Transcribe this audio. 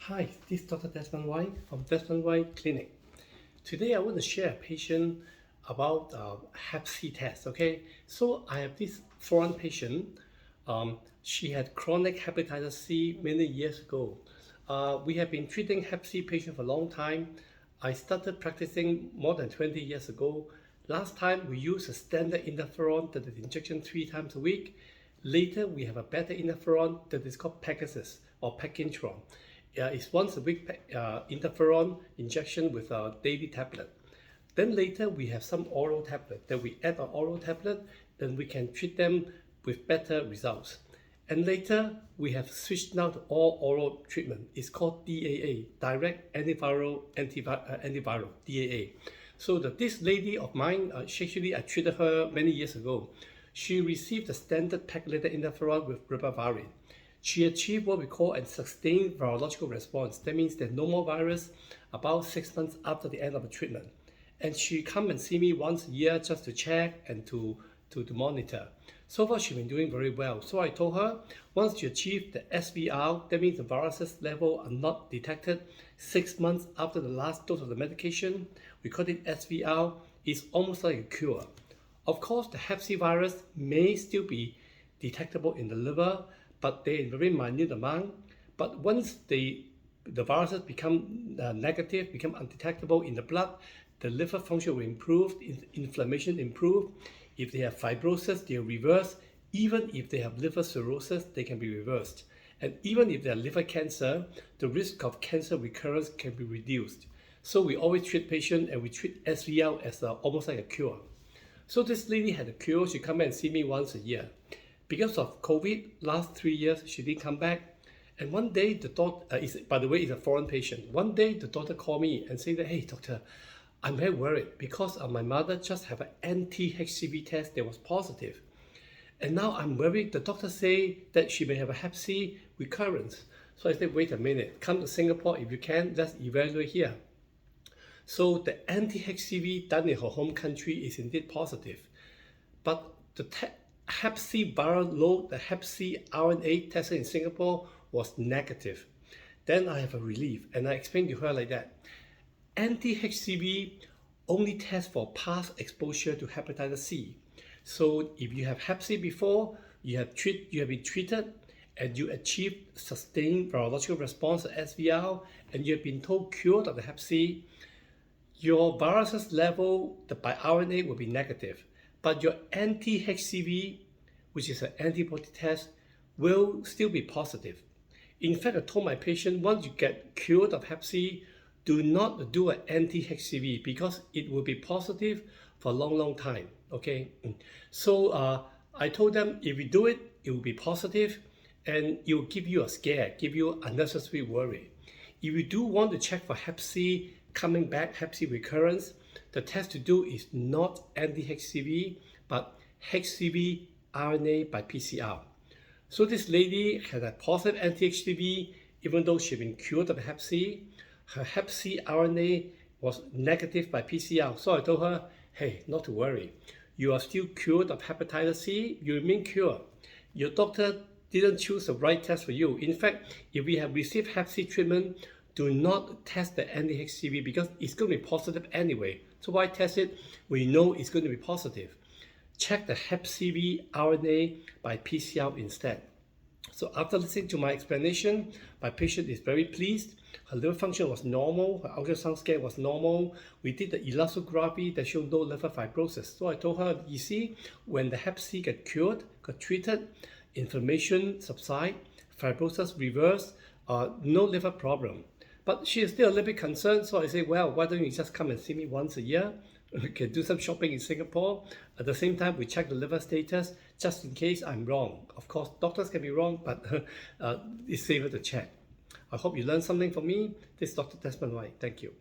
Hi, this is Dr. Desmond White from Desmond White Clinic. Today I want to share a patient about Hep C test. Okay, so I have this foreign patient. She had chronic hepatitis C many years ago. We have been treating Hep C patients for a long time. I started practicing more than 20 years ago. Last time we used a standard interferon that is injection 3 times a week. Later we have a better interferon that is called Pegasus or pegylated. It's once a week interferon injection with a daily tablet. Then later we have some oral tablet that we add an oral tablet, then we can treat them with better results. And later we have switched now to all oral treatment. It's called DAA, direct antiviral DAA. So this lady of mine, I treated her many years ago. She received the standard pegylated interferon with ribavirin. She achieved what we call a sustained virological response. That means there's no more virus about 6 months after the end of the treatment. And she come and see me once a year just to check and to monitor. So far she's been doing very well. So I told her, once you achieve the SVR, that means the viruses level are not detected 6 months after the last dose of the medication. We call it SVR. It's almost like a cure. Of course, the Hep C virus may still be detectable in the liver, but they're in very minute amount. But once the viruses become negative, become undetectable in the blood, the liver function will improve, inflammation improve. If they have fibrosis, they'll reverse. Even if they have liver cirrhosis, they can be reversed. And even if they have liver cancer, the risk of cancer recurrence can be reduced. So we always treat patients and we treat SVR as almost like a cure. So this lady had a cure. She come and see me once a year. Because of COVID, last 3 years, she didn't come back. And one day, the doctor, by the way, is a foreign patient. One day, the doctor called me and said that, hey, doctor, I'm very worried because my mother just had an anti-HCV test that was positive. And now I'm worried. The doctor say that she may have a Hep C recurrence. So I said, wait a minute, come to Singapore if you can, let's evaluate here. So the anti-HCV done in her home country is indeed positive. But the Hep C viral load, the Hep C RNA tested in Singapore was negative. Then I have a relief, and I explained to her like that. Anti-HCV only tests for past exposure to hepatitis C. So if you have Hep C before, you have been treated, and you achieve sustained virological response to SVR, and you have been told cured of the Hep C, your viruses level by RNA will be negative. But your anti-HCV, which is an antibody test, will still be positive. In fact, I told my patient, once you get cured of Hep C, do not do an anti-HCV because it will be positive for a long time, okay? So I told them, if you do it, it will be positive and it will give you a scare, give you unnecessary worry. If you do want to check for Hep C coming back, Hep C recurrence, the test to do is not anti-HCV, but HCV RNA by PCR. So this lady had a positive anti-HCV, even though she'd been cured of Hep C. Her Hep C RNA was negative by PCR. So I told her, hey, not to worry. You are still cured of hepatitis C. You remain cured. Your doctor didn't choose the right test for you. In fact, if we have received Hep C treatment, do not test the anti-HCV because it's going to be positive anyway. So why test it when you know it's going to be positive? Check the Hep C RNA by PCR instead. So after listening to my explanation, my patient is very pleased. Her liver function was normal, her ultrasound scan was normal. We did the elastography that showed no liver fibrosis. So I told her, you see, when the Hep C got cured, got treated, inflammation subside, fibrosis reversed, no liver problem. But she is still a little bit concerned, so I say, well, why don't you just come and see me once a year? We can do some shopping in Singapore. At the same time, we check the liver status just in case I'm wrong. Of course, doctors can be wrong, but it's safer to check. I hope you learned something from me. This is Dr. Desmond White. Thank you.